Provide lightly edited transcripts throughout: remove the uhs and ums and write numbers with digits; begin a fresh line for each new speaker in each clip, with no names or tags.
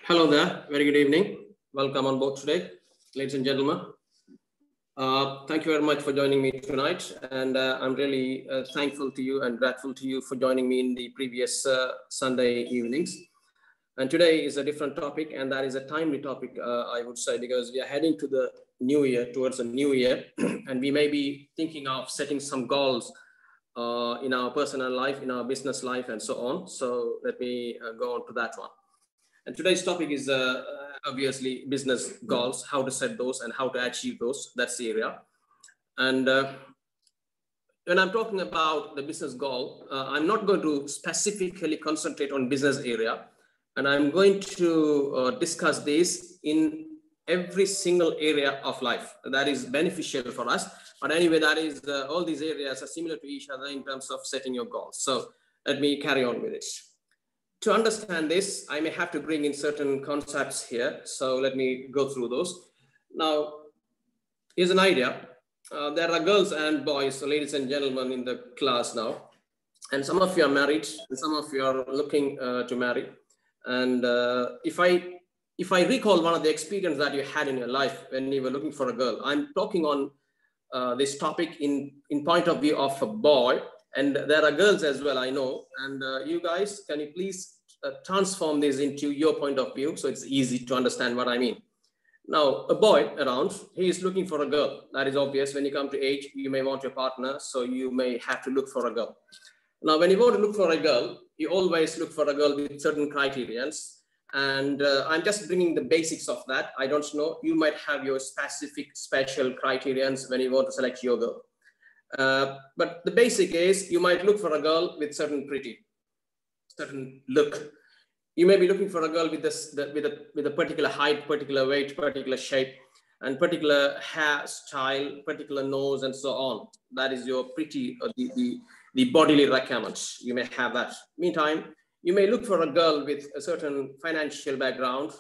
Hello there. Very good evening. Welcome on board today, ladies and gentlemen. Thank you very much for joining me tonight. And I'm really thankful to you and grateful to you for joining me in the previous Sunday evenings. And today is a different topic, and that is a timely topic, I would say, because we are heading to the new year, towards a new year, and we may be thinking of setting some goals in our personal life, in our business life, and so on. So let me go on to that one. And today's topic is obviously business goals, how to set those and how to achieve those. That's the area. And when I'm talking about the business goal, I'm not going to specifically concentrate on business area. And I'm going to discuss this in every single area of life that is beneficial for us. But anyway, that is all these areas are similar to each other in terms of setting your goals. So let me carry on with it. To understand this, I may have to bring in certain concepts here. So let me go through those. Now, here's an idea. There are girls and boys, so ladies and gentlemen in the class now. And some of you are married, and some of you are looking to marry. And if I recall one of the experiences that you had in your life when you were looking for a girl, I'm talking on this topic in point of view of a boy. And there are girls as well, I know. And you guys, can you please transform this into your point of view so it's easy to understand what I mean? Now, a boy around, he is looking for a girl. That is obvious. When you come to age, you may want your partner, so you may have to look for a girl. Now, when you want to look for a girl, you always look for a girl with certain criterions. And I'm just bringing the basics of that. I don't know. You might have your specific, special criterions when you want to select your girl. But the basic is you might look for a girl with certain look. You may be looking for a girl with a particular height, particular weight, particular shape, and particular hairstyle, particular nose, and so on. That is your pretty, the bodily requirements. You may have that. Meantime, you may look for a girl with a certain financial background.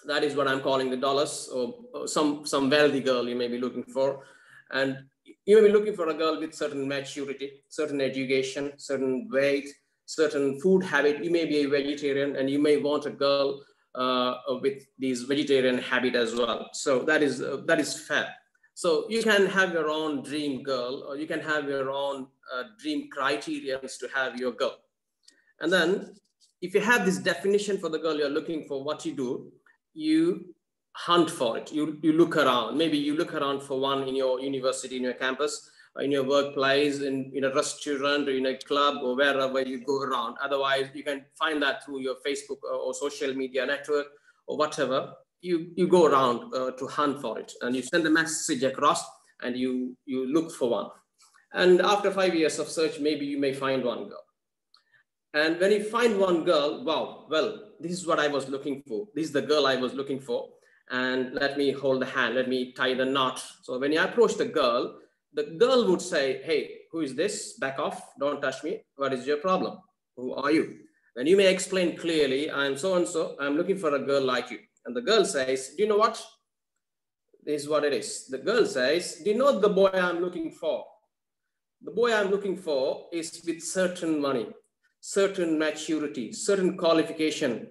That is what I'm calling the dollars, or some wealthy girl you may be looking for. And you may be looking for a girl with certain maturity, certain education, certain weight, certain food habit. You may be a vegetarian and you may want a girl with these vegetarian habit as well. So that is fair. So you can have your own dream girl, or you can have your own dream criterions to have your girl. And then if you have this definition for the girl you're looking for, what you do, you hunt for it. You look around. Maybe you look around for one in your university, in your campus, in your workplace, in a restaurant, or in a club, or wherever you go around. Otherwise, you can find that through your Facebook or social media network or whatever. You go around to hunt for it, and you send a message across, and you look for one. And after 5 years of search, maybe you may find one girl. And when you find one girl, wow, well, this is what I was looking for. This is the girl I was looking for. And let me hold the hand, let me tie the knot. So when you approach the girl would say, hey, who is this? Back off, don't touch me. What is your problem? Who are you? And you may explain clearly, I'm so-and-so, I'm looking for a girl like you. And the girl says, do you know what? This is what it is. The girl says, do you know the boy I'm looking for? The boy I'm looking for is with certain money, certain maturity, certain qualification,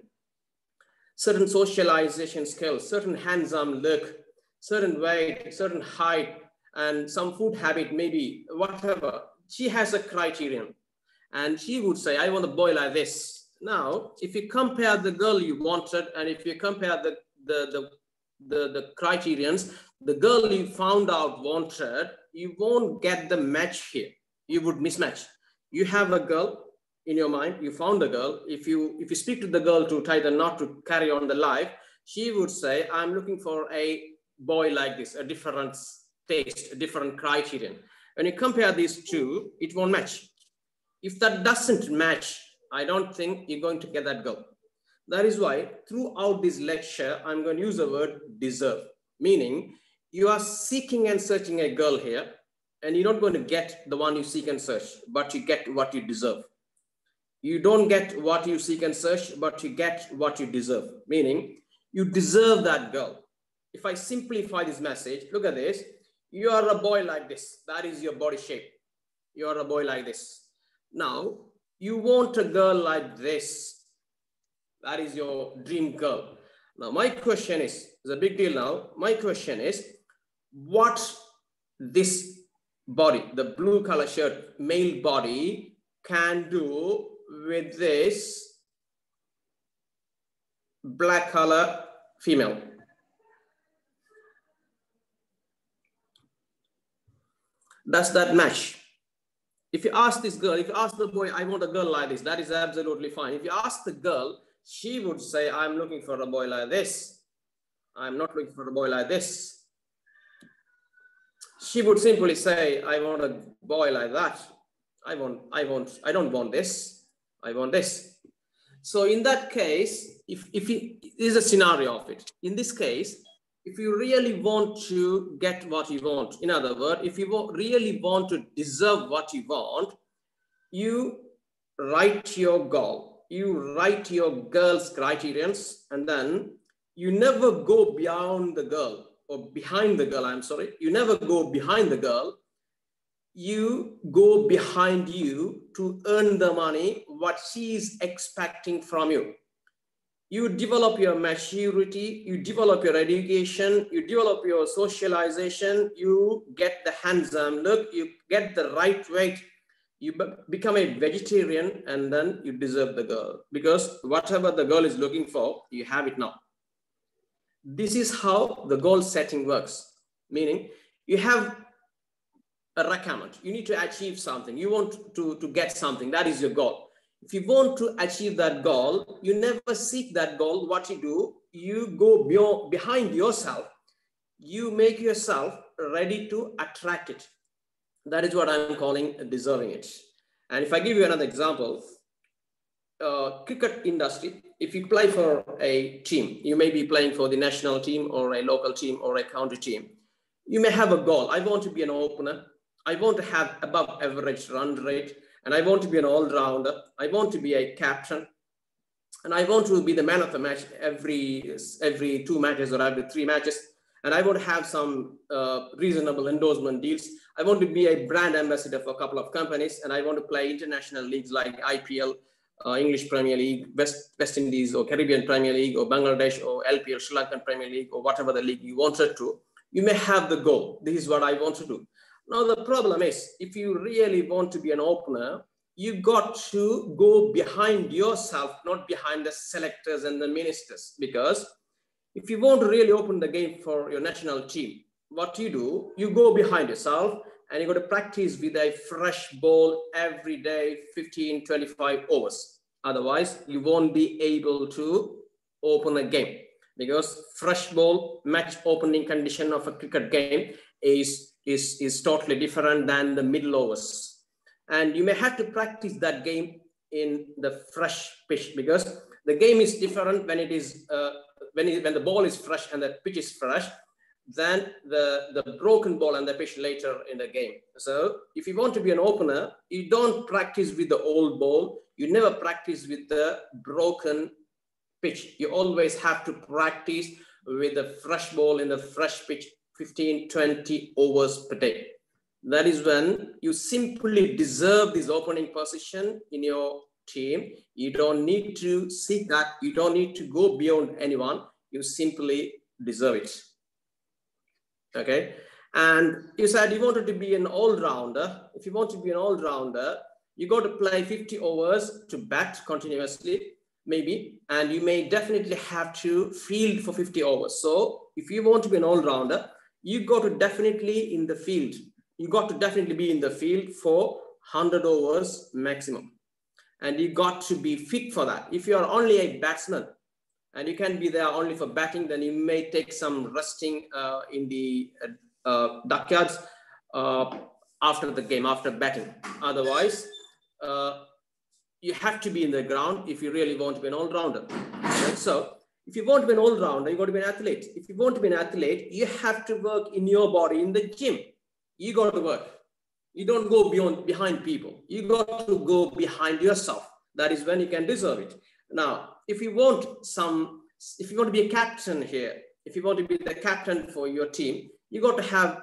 certain socialization skills, certain hands-on look, certain weight, certain height, and some food habit, maybe whatever. She has a criterion, and she would say, I want a boy like this. Now, if you compare the girl you wanted, and if you compare the criterions, the girl you found out wanted, you won't get the match here. You would mismatch. You have a girl in your mind, you found a girl. If you speak to the girl to tie the knot to carry on the life, she would say, I'm looking for a boy like this, a different taste, a different criterion. When you compare these two, it won't match. If that doesn't match, I don't think you're going to get that girl. That is why throughout this lecture, I'm going to use the word deserve, meaning you are seeking and searching a girl here, and you're not going to get the one you seek and search, but you get what you deserve. You don't get what you seek and search, but you get what you deserve, meaning you deserve that girl. If I simplify this message, look at this. You are a boy like this. That is your body shape. You are a boy like this. Now, you want a girl like this. That is your dream girl. Now, my question is, it's a big deal now. My question is, what this body, the blue color shirt, male body can do with this black color female? Does that match? If you ask this girl, if you ask the boy, I want a girl like this, that is absolutely fine. If you ask the girl, she would say, I'm looking for a boy like this. I'm not looking for a boy like this. She would simply say, I want a boy like that. I don't want this. I want this. So in that case, if is a scenario of it. In this case, if you really want to get what you want, in other words, if you really want to deserve what you want, you write your goal, you write your girl's criterions, and then you never go beyond the girl or behind the girl, I'm sorry. You never go behind the girl. You go behind you to earn the money, what she is expecting from you. You develop your maturity, you develop your education, you develop your socialization, you get the handsome look, you get the right weight, you become a vegetarian, and then you deserve the girl. Because whatever the girl is looking for, you have it now. This is how the goal setting works. Meaning, you have a requirement. You need to achieve something. You want to get something. That is your goal. If you want to achieve that goal, you never seek that goal. What you do, you go behind yourself. You make yourself ready to attract it. That is what I'm calling deserving it. And if I give you another example, cricket industry, if you play for a team, you may be playing for the national team or a local team or a county team. You may have a goal. I want to be an opener. I want to have above average run rate. And I want to be an all-rounder. I want to be a captain. And I want to be the man of the match every 2 matches or every 3 matches. And I want to have some reasonable endorsement deals. I want to be a brand ambassador for a couple of companies. And I want to play international leagues like IPL, English Premier League, West Indies or Caribbean Premier League or Bangladesh or LPL, Sri Lankan Premier League or whatever the league you wanted to. You may have the goal. This is what I want to do. Now, the problem is, if you really want to be an opener, you got to go behind yourself, not behind the selectors and the ministers. Because if you want to really open the game for your national team, what you do, you go behind yourself and you got to practice with a fresh ball every day, 15, 25 overs. Otherwise, you won't be able to open a game. Because fresh ball match opening condition of a cricket game is totally different than the middle overs. And you may have to practice that game in the fresh pitch, because the game is different when it is when the ball is fresh and the pitch is fresh than the broken ball and the pitch later in the game. So if you want to be an opener, you don't practice with the old ball. You never practice with the broken pitch. You always have to practice with the fresh ball in the fresh pitch, 15, 20 overs per day. That is when you simply deserve this opening position in your team. You don't need to seek that. You don't need to go beyond anyone. You simply deserve it. Okay. And you said you wanted to be an all-rounder. If you want to be an all-rounder, you got to play 50 overs to bat continuously, maybe, and you may definitely have to field for 50 overs. So if you want to be an all-rounder, you got to definitely in the field. You got to definitely be in the field for 100 overs maximum. And you got to be fit for that. If you are only a batsman and you can be there only for batting, then you may take some resting in the duckyards after the game, after batting. Otherwise, you have to be in the ground if you really want to be an all-rounder. Right? So if you want to be an all-rounder, you got to be an athlete. If you want to be an athlete, you have to work in your body, in the gym. You got to work. You don't go behind people. You got to go behind yourself. That is when you can deserve it. Now, if you want to be a captain here, if you want to be the captain for your team, you got to have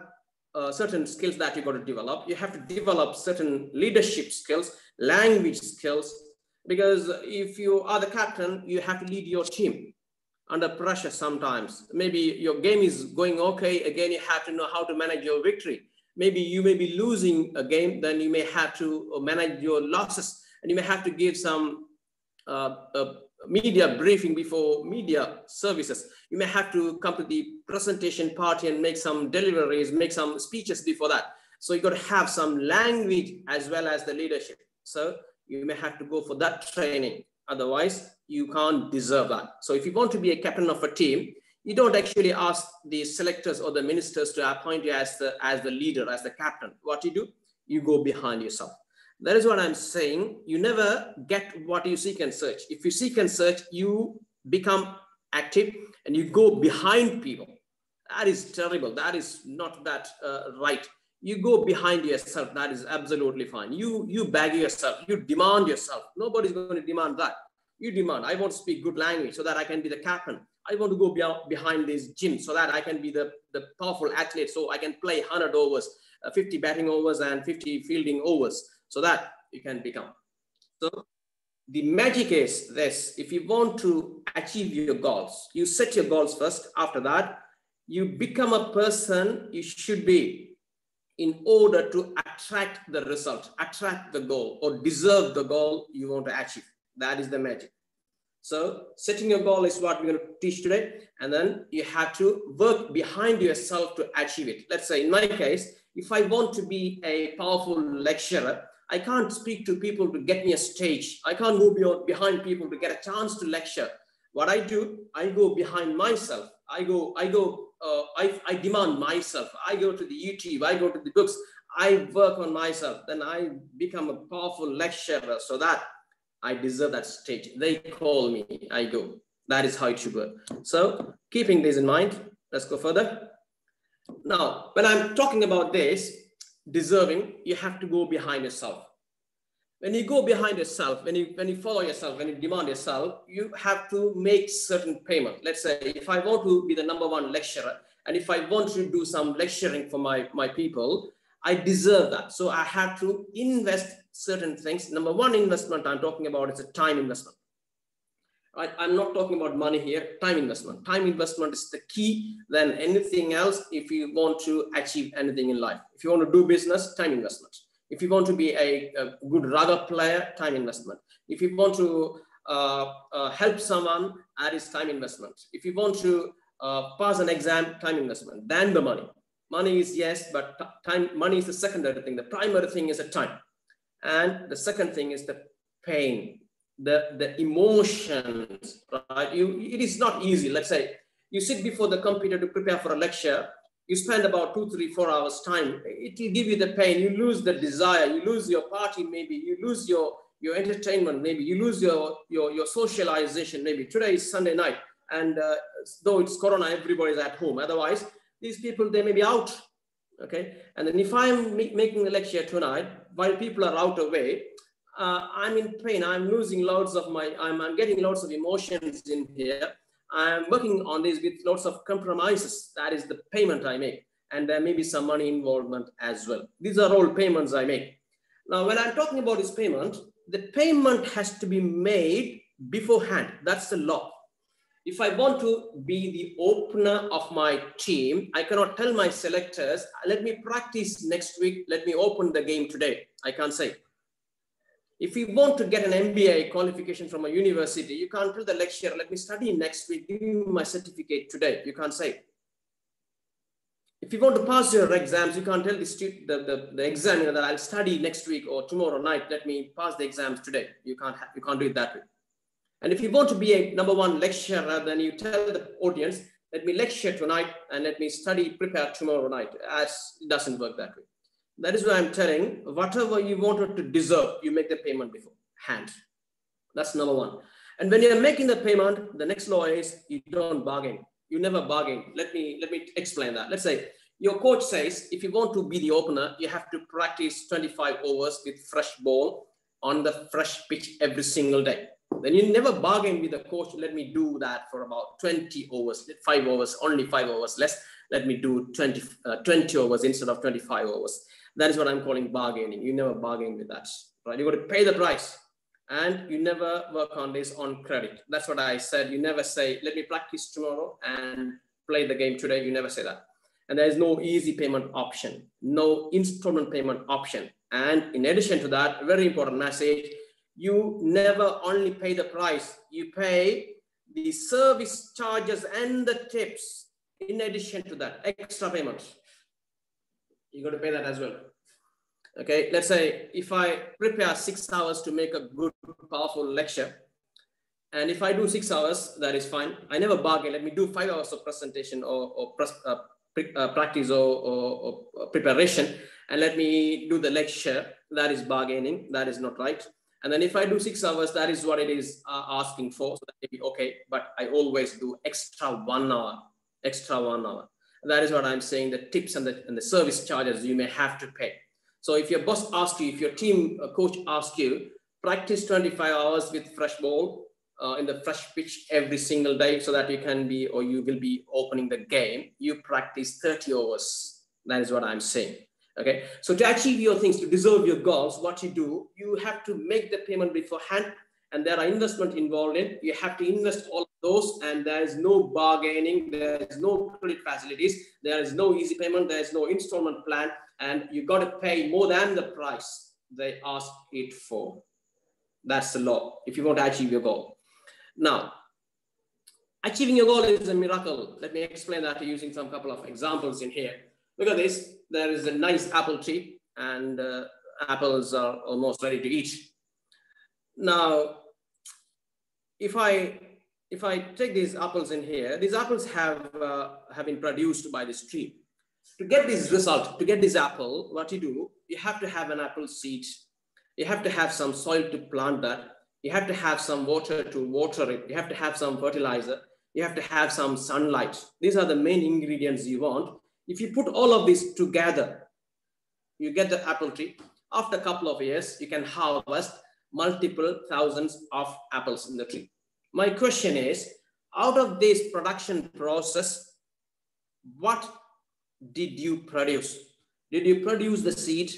certain skills that you got to develop. You have to develop certain leadership skills, language skills, Because if you are the captain, you have to lead your team under pressure sometimes. Maybe your game is going okay. Again, you have to know how to manage your victory. Maybe you may be losing a game, then you may have to manage your losses, and you may have to give some media briefing before media services. You may have to come to the presentation party and make some deliveries, make some speeches before that. So you got to have some language as well as the leadership. So you may have to go for that training. Otherwise, you can't deserve that. So if you want to be a captain of a team, you don't actually ask the selectors or the ministers to appoint you as the leader, as the captain. What you do, you go behind yourself. That is what I'm saying. You never get what you seek and search. If you seek and search, you become active and you go behind people. That is terrible. That is not that right. You go behind yourself. That is absolutely fine. You beg yourself. You demand yourself. Nobody's going to demand that. You demand, I want to speak good language so that I can be the captain. I want to go behind this gym so that I can be the powerful athlete, so I can play 100 overs, 50 batting overs and 50 fielding overs, so that you can become. So the magic is this: if you want to achieve your goals, you set your goals first. After that, you become a person you should be in order to attract the result, attract the goal, or deserve the goal you want to achieve. That is the magic. So setting your goal is what we're going to teach today. And then you have to work behind yourself to achieve it. Let's say in my case, if I want to be a powerful lecturer, I can't speak to people to get me a stage. I can't go behind people to get a chance to lecture. What I do, I go behind myself. I demand myself. I go to the YouTube, I go to the books, I work on myself. Then I become a powerful lecturer so that I deserve that stage. They call me, I go. That is how it should work. So keeping this in mind, let's go further. Now, when I'm talking about this, deserving, you have to go behind yourself. When you go behind yourself, when you follow yourself, when you demand yourself, you have to make certain payment. Let's say if I want to be the #1 lecturer, and if I want to do some lecturing for my people, I deserve that. So I have to invest certain things. #1 investment I'm talking about is a time investment. Right? I'm not talking about money here, time investment. Time investment is the key than anything else if you want to achieve anything in life. If you want to do business, time investment. If you want to be a good raga player, time investment. If you want to help someone, that is time investment. If you want to pass an exam, time investment. Then the money. Money is yes, but money is the secondary thing. The primary thing is the time. And the second thing is the pain, the emotions, right? It is not easy. Let's say you sit before the computer to prepare for a lecture. You spend about 2, 3, 4 hours time. It will give you the pain. You lose the desire. You lose your party, maybe. You lose your entertainment, maybe. You lose your socialization, maybe. Today is Sunday night. And though it's Corona, everybody's at home. Otherwise, these people, they may be out. Okay. And then if I'm making a lecture tonight, while people are out away, I'm in pain. I'm losing loads of I'm getting lots of emotions in here. I'm working on this with lots of compromises. That is the payment I make. And there may be some money involvement as well. These are all payments I make. Now, when I'm talking about this payment, the payment has to be made beforehand. That's the law. If I want to be the opener of my team, I cannot tell my selectors, let me practice next week, let me open the game today. I can't say. If you want to get an MBA qualification from a university, you can't tell the lecturer, let me study next week, give me my certificate today. You can't say. If you want to pass your exams, you can't tell the examiner that I'll study next week or tomorrow night, let me pass the exams today. You can't do it that way. And if you want to be a #1 lecturer, then you tell the audience, let me lecture tonight and let me prepare tomorrow night. It doesn't work that way. That is why I'm telling, whatever you wanted to deserve, you make the payment beforehand. That's #1. And when you're making the payment, the next law is you don't bargain. You never bargain. Let me explain that. Let's say your coach says, if you want to be the opener, you have to practice 25 overs with fresh ball on the fresh pitch every single day. Then you never bargain with the coach, let me do that for about 20 overs, 5 overs, only 5 overs less. Let me do 20 overs instead of 25 overs. That is what I'm calling bargaining. You never bargain with that, right? You got to pay the price. and you never work on this on credit. That's what I said. You never say, let me practice tomorrow and play the game today. You never say that. And there is no easy payment option, no installment payment option. And in addition to that, very important message, you never only pay the price, you pay the service charges and the tips. In addition to that, extra payments, you got to pay that as well. Okay, let's say if I prepare 6 hours to make a good, powerful lecture, and if I do 6 hours, that is fine. I never bargain. Let me do 5 hours of presentation or practice or preparation, and let me do the lecture. That is bargaining. That is not right. And then if I do 6 hours, that is what it is asking for. So that may be okay. But I always do extra 1 hour. Extra 1 hour. That is what I'm saying. The tips and the service charges you may have to pay. So if your boss asks you, if your team coach asks you, practice 25 hours with fresh ball in the fresh pitch every single day so that you can be, or you will be opening the game, you practice 30 hours. That is what I'm saying. Okay. So to achieve your things, to deserve your goals, what you do, you have to make the payment beforehand, and there are investment involved in. You have to invest all of those, and there is no bargaining. There is no credit facilities. There is no easy payment. There is no installment plan. And you got to pay more than the price they ask it for. That's the law if you want to achieve your goal. Now, achieving your goal is a miracle. Let me explain that using some couple of examples in here. Look at this. There is a nice apple tree, and apples are almost ready to eat. Now, if I take these apples in here, these apples have been produced by this tree. To get this result, to get this apple, what you do, you have to have an apple seed. You have to have some soil to plant that. You have to have some water to water it. You have to have some fertilizer. You have to have some sunlight. These are the main ingredients you want. If you put all of this together, you get the apple tree. After a couple of years, you can harvest multiple thousands of apples in the tree. My question is, out of this production process, what did you produce? Did you produce the seed?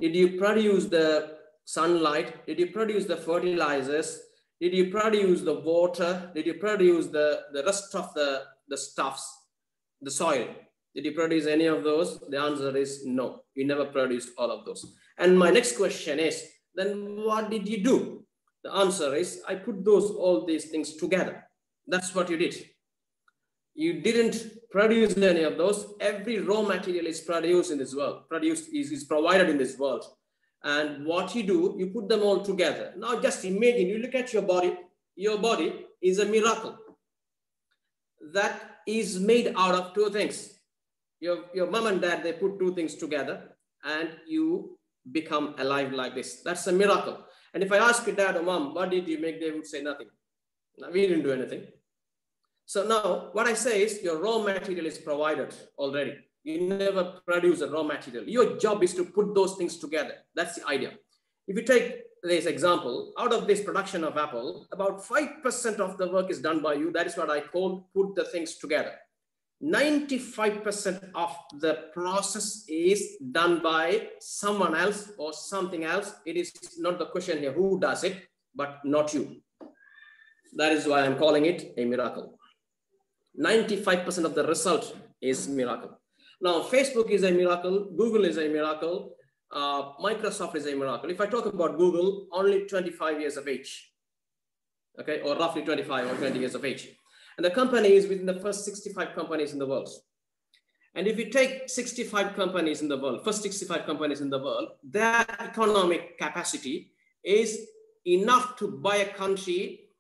Did you produce the sunlight? Did you produce the fertilizers? Did you produce the water? Did you produce the rest of the stuffs, the soil? Did you produce any of those? The answer is no. You never produced all of those. And my next question is, then what did you do? The answer is, I put all these things together. That's what you did. You didn't produce any of those. Every raw material is produced in this world, is provided in this world. And what you do, you put them all together. Now just imagine, you look at your body is a miracle that is made out of two things. Your mom and dad, they put two things together and you become alive like this. That's a miracle. And if I ask your dad or mom, what did you make? They would say nothing. No, we didn't do anything. So now what I say is your raw material is provided already. You never produce a raw material. Your job is to put those things together. That's the idea. If you take this example, out of this production of apple, about 5% of the work is done by you. That is what I call put the things together. 95% of the process is done by someone else or something else. It is not the question here who does it, but not you. That is why I'm calling it a miracle. 95% of the result is miracle. Now, Facebook is a miracle. Google is a miracle. Microsoft is a miracle. If I talk about Google, only 25 years of age, okay, or roughly 25 or 20 years of age. And the company is within the first 65 companies in the world. And if you take 65 companies in the world, first 65 companies in the world, their economic capacity is enough to buy a country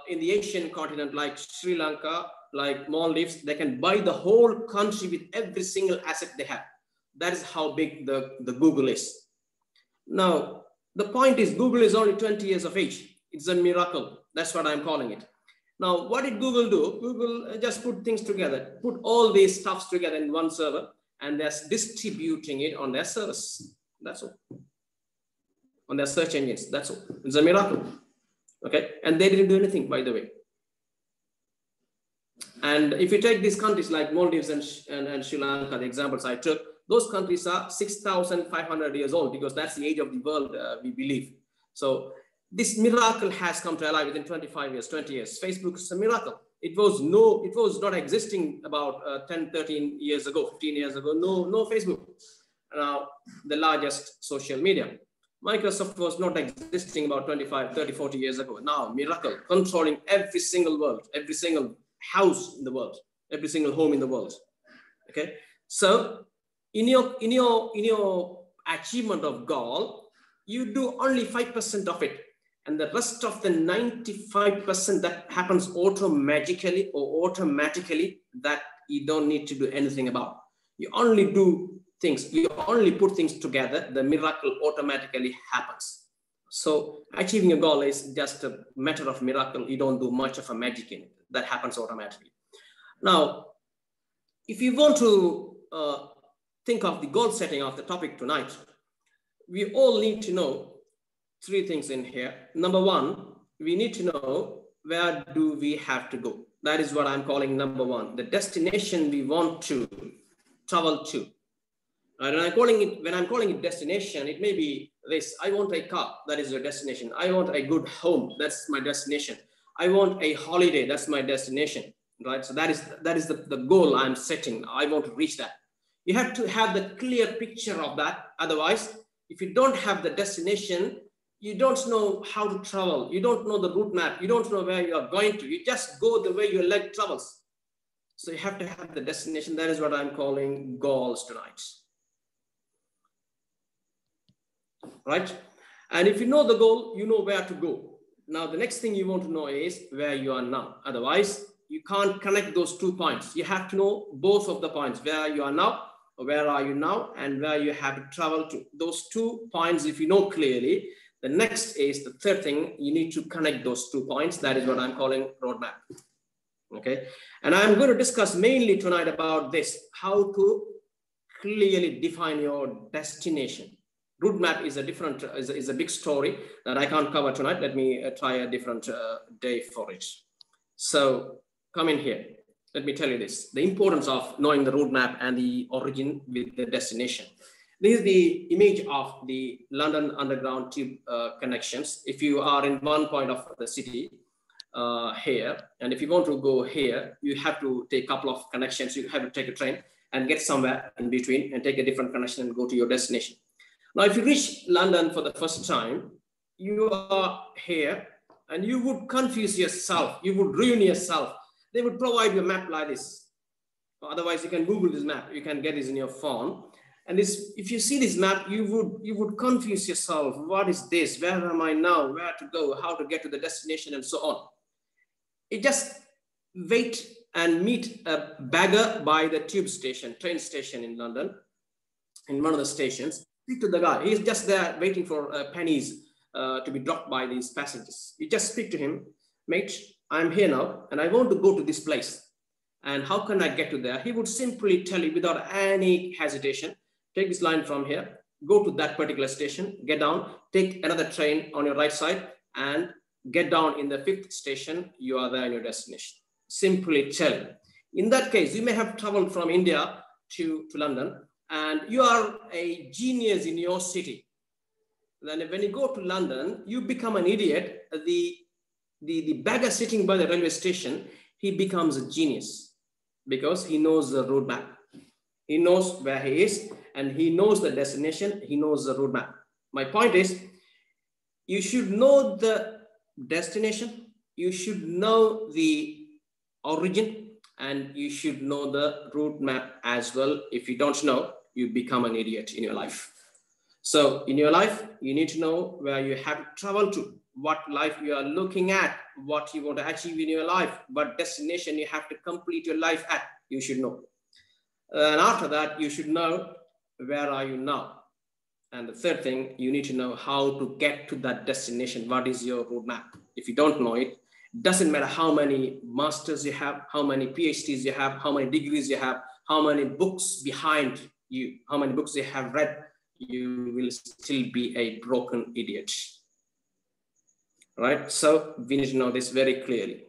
in the Asian continent like Sri Lanka, like Maldives. They can buy the whole country with every single asset they have. That is how big the Google is. Now, the point is Google is only 20 years of age. It's a miracle. That's what I'm calling it. Now, what did Google do? Google just put things together, put all these stuffs together in one server, and they're distributing it on their service. That's all. On their search engines. That's all. It's a miracle. Okay. And they didn't do anything, by the way. And if you take these countries like Maldives and Sri Lanka, the examples I took, those countries are 6,500 years old because that's the age of the world, we believe. So This miracle has come to life within 25 years, 20 years. Facebook is a miracle. It was not existing about 10, 13 years ago, 15 years ago. No Facebook. Now, the largest social media. Microsoft was not existing about 25, 30, 40 years ago. Now, miracle, controlling every single world, every single house in the world, every single home in the world. Okay. So in your achievement of goal, you do only 5% of it. And the rest of the 95% that happens automatically or automatically that you don't need to do anything about. You only do things, you only put things together, the miracle automatically happens. So achieving a goal is just a matter of miracle. You don't do much of a magic in it. That happens automatically. Now, if you want to think of the goal setting of the topic tonight, we all need to know three things in here. Number one, we need to know where do we have to go. That is what I'm calling number one, the destination we want to travel to. And when I'm calling it destination, it may be this: I want a car, that is your destination. I want a good home, that's my destination. I want a holiday, that's my destination, right? So that is the goal I'm setting. I want to reach that. You have to have the clear picture of that. Otherwise, if you don't have the destination, you don't know how to travel. You don't know the route map. You don't know where you are going to. You just go the way your leg travels. So you have to have the destination. That is what I'm calling goals tonight. Right? And if you know the goal, you know where to go. Now, the next thing you want to know is where you are now. Otherwise, you can't connect those 2 points. You have to know both of the points, where you are now, or where are you now, and where you have to travel to. Those 2 points, if you know clearly, the next is the third thing, you need to connect those 2 points. That is what I'm calling roadmap. Okay. And I'm going to discuss mainly tonight about this, how to clearly define your destination. Roadmap is a big story that I can't cover tonight. Let me try a different day for it. So come in here. Let me tell you this, the importance of knowing the roadmap and the origin with the destination. This is the image of the London Underground tube connections. If you are in one point of the city here, and if you want to go here, you have to take a couple of connections. You have to take a train and get somewhere in between and take a different connection and go to your destination. Now, if you reach London for the first time, you are here and you would confuse yourself. You would ruin yourself. They would provide you a map like this. Otherwise, you can Google this map. You can get this in your phone. And this, if you see this map, you would confuse yourself. What is this? Where am I now? Where to go? How to get to the destination and so on. You just wait and meet a beggar by the tube station, train station in London, in one of the stations. Speak to the guy. He's just there waiting for pennies to be dropped by these passengers. You just speak to him, mate, I'm here now and I want to go to this place. And how can I get to there? He would simply tell you without any hesitation, take this line from here, go to that particular station, get down, take another train on your right side and get down in the 5th station. You are there in your destination. Simply tell you. In that case, you may have traveled from India to London and you are a genius in your city. Then when you go to London, you become an idiot. The beggar sitting by the railway station, he becomes a genius because he knows the roadmap. He knows where he is and he knows the destination. He knows the roadmap. My point is, you should know the destination. You should know the origin and you should know the roadmap as well. If you don't know, you become an idiot in your life. So in your life, you need to know where you have to travel to, what life you are looking at, what you want to achieve in your life, what destination you have to complete your life at, you should know. And after that, you should know where are you now. And the third thing, you need to know how to get to that destination. What is your roadmap? If you don't know it, doesn't matter how many masters you have, how many PhDs you have, how many degrees you have, how many books behind you, how many books you have read, you will still be a broken idiot. Right? So we need to know this very clearly.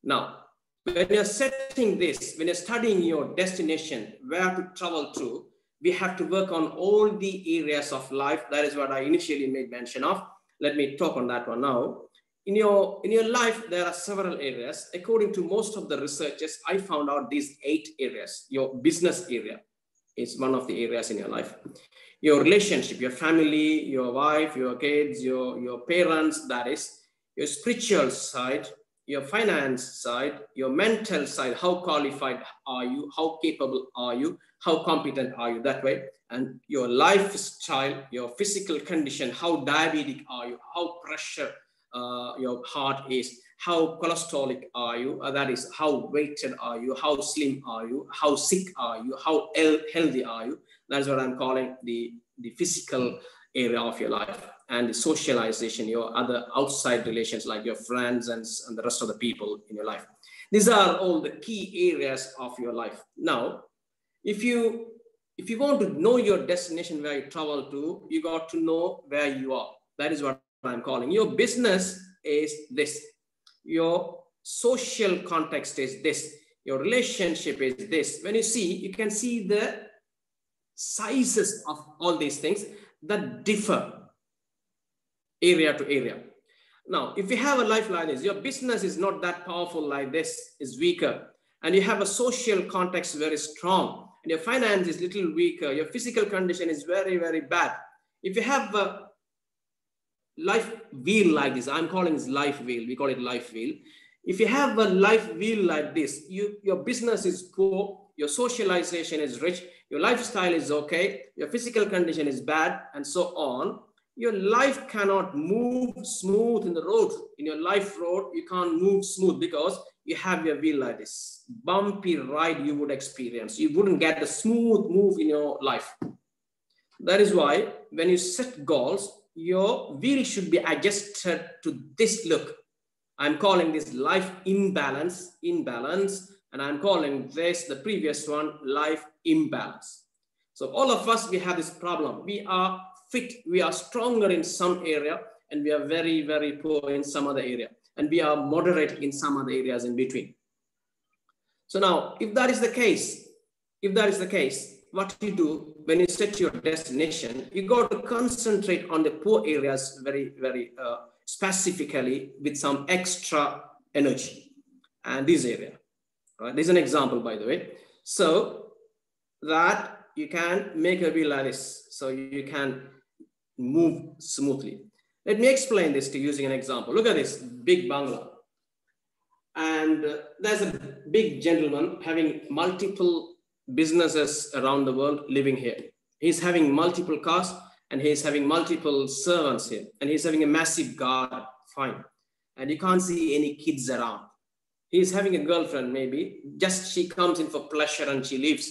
Now, when you're setting this, when you're studying your destination, where to travel to, we have to work on all the areas of life. That is what I initially made mention of. let me talk on that one now. In your life, there are several areas. According to most of the researchers, I found out these 8 areas. Your business area is one of the areas in your life. Your relationship, your family, your wife, your kids, your parents, that is. Your spiritual side, your finance side, your mental side, how qualified are you, how capable are you, how competent are you, that way. And your lifestyle, your physical condition, how diabetic are you, how pressure your heart is, how cholesterolic are you, that is, how weighted are you, how slim are you, how sick are you, how healthy are you. That's what I'm calling the physical area of your life. And the socialization, your other outside relations like your friends and the rest of the people in your life. These are all the key areas of your life. Now, if you want to know your destination where you travel to, you got to know where you are. That is what I'm calling. Your business is this. Your social context is this. Your relationship is this. When you see, you can see the sizes of all these things that differ area to area. Now, if you have a life like this, your business is not that powerful like this, is weaker. And you have a social context very strong. And your finance is little weaker. Your physical condition is very, very bad. If you have a life wheel like this, I'm calling this life wheel. We call it life wheel. If you have a life wheel like this, your business is poor, your socialization is rich, your lifestyle is okay, your physical condition is bad, and so on. Your life cannot move smooth in the road. In your life road, you can't move smooth because you have your wheel like this. Bumpy ride you would experience. You wouldn't get the smooth move in your life. That is why when you set goals, your wheel should be adjusted to this look. I'm calling this life imbalance, and I'm calling this, the previous one, life imbalance. So all of us, we have this problem. We are fit, we are stronger in some area, and we are very, very poor in some other area. And we are moderate in some other areas in between. So now, if that is the case, what you do when you set your destination, you got to concentrate on the poor areas very, very specifically with some extra energy. And this area, right? This is an example, by the way. So that you can make a wheel like this, so you can move smoothly. Let me explain this to you using an example. Look at this big bungalow. And there's a big gentleman having multiple businesses around the world living here. He's having multiple cars and he's having multiple servants here. And he's having a massive garden, fine. And you can't see any kids around. He's having a girlfriend maybe, just she comes in for pleasure and she leaves.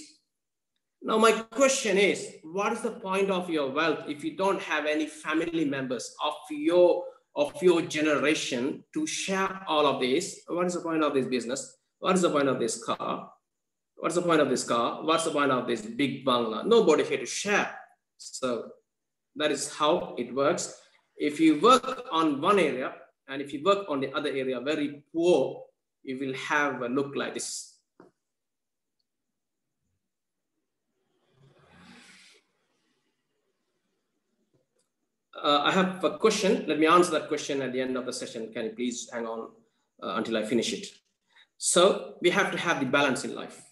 Now my question is, what is the point of your wealth if you don't have any family members of your generation to share all of this? What is the point of this business? What is the point of this car? What's the point of this car? What's the point of this big bungalow? Nobody here to share. So that is how it works. If you work on one area and if you work on the other area very poor, you will have a look like this. I have a question. Let me answer that question at the end of the session. Can you please hang on until I finish it? So we have to have the balance in life.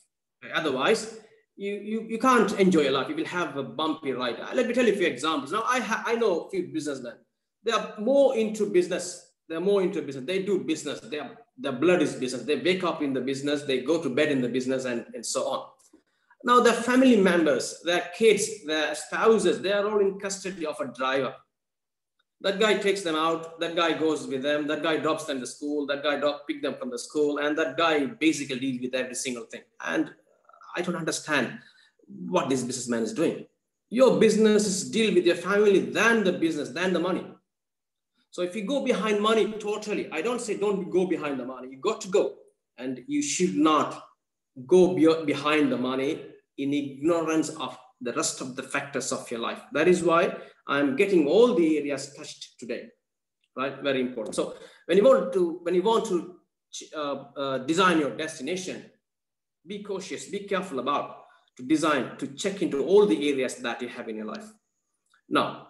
Otherwise, you can't enjoy your life. You will have a bumpy ride. Let me tell you a few examples. Now, I know a few businessmen. They are more into business. They're more into business. They do business. Their blood is business. They wake up in the business. They go to bed in the business and so on. Now, their family members, their kids, their spouses, they are all in custody of a driver. That guy takes them out, that guy goes with them, that guy drops them to school, that guy picks them from the school, and that guy basically deals with every single thing. And I don't understand what this businessman is doing. Your business is deal with your family than the business, than the money. So if you go behind money totally, I don't say don't go behind the money. You got to go, and you should not go behind the money in ignorance of the rest of the factors of your life. That is why I'm getting all the areas touched today, right? Very important. So when you want to design your destination, be cautious, be careful about to design, to check into all the areas that you have in your life. Now,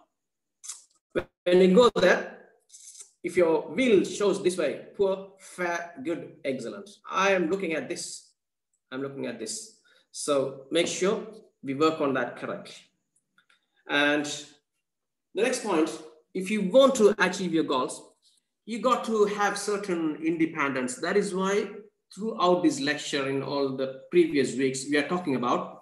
when you go there, if your wheel shows this way, poor, fair, good, excellent. I am looking at this. I'm looking at this. So make sure we work on that correctly. And the next point, if you want to achieve your goals, you got to have certain independence. That is why throughout this lecture in all the previous weeks, we are talking about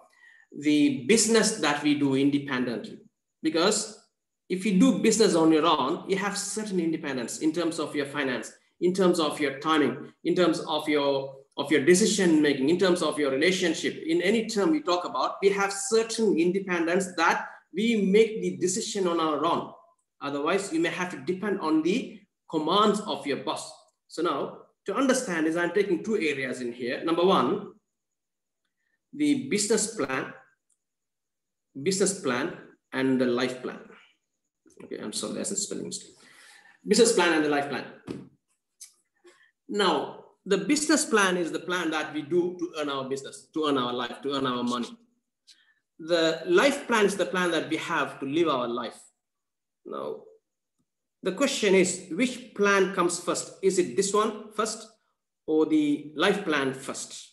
the business that we do independently. Because if you do business on your own, you have certain independence in terms of your finance, in terms of your timing, in terms of your decision making, in terms of your relationship. In any term we talk about, we have certain independence that we make the decision on our own. Otherwise, you may have to depend on the commands of your boss. So now, to understand is I'm taking two areas in here. Number one, the business plan and the life plan. Okay, I'm sorry, that's a spelling mistake. Business plan and the life plan. Now, the business plan is the plan that we do to earn our business, to earn our life, to earn our money. The life plan is the plan that we have to live our life. Now, the question is, which plan comes first? Is it this one first or the life plan first?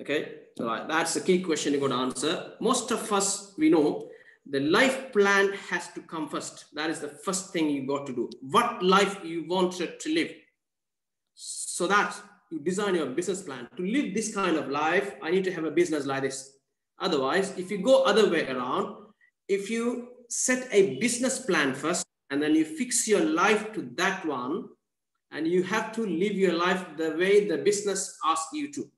Okay, all right, that's the key question you're going to answer. Most of us, we know the life plan has to come first. That is the first thing you got to do. What life you wanted to live, so that you design your business plan. To live this kind of life, I need to have a business like this. Otherwise, if you go other way around, if you set a business plan first and then you fix your life to that one, and you have to live your life the way the business asks you to.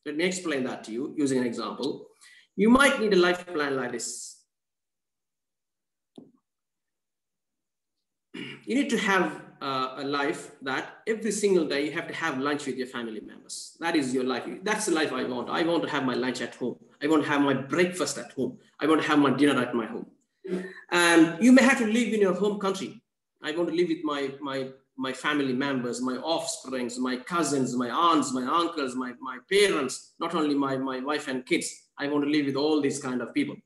Let me explain that to you using an example. You might need a life plan like this. You need to have a life that every single day you have to have lunch with your family members. That is your life. That's the life I want. I want to have my lunch at home. I want to have my breakfast at home. I want to have my dinner at my home. And you may have to live in your home country. I want to live with my family members, my offsprings, my cousins, my aunts, my uncles, my parents, not only my wife and kids. I want to live with all these kind of people.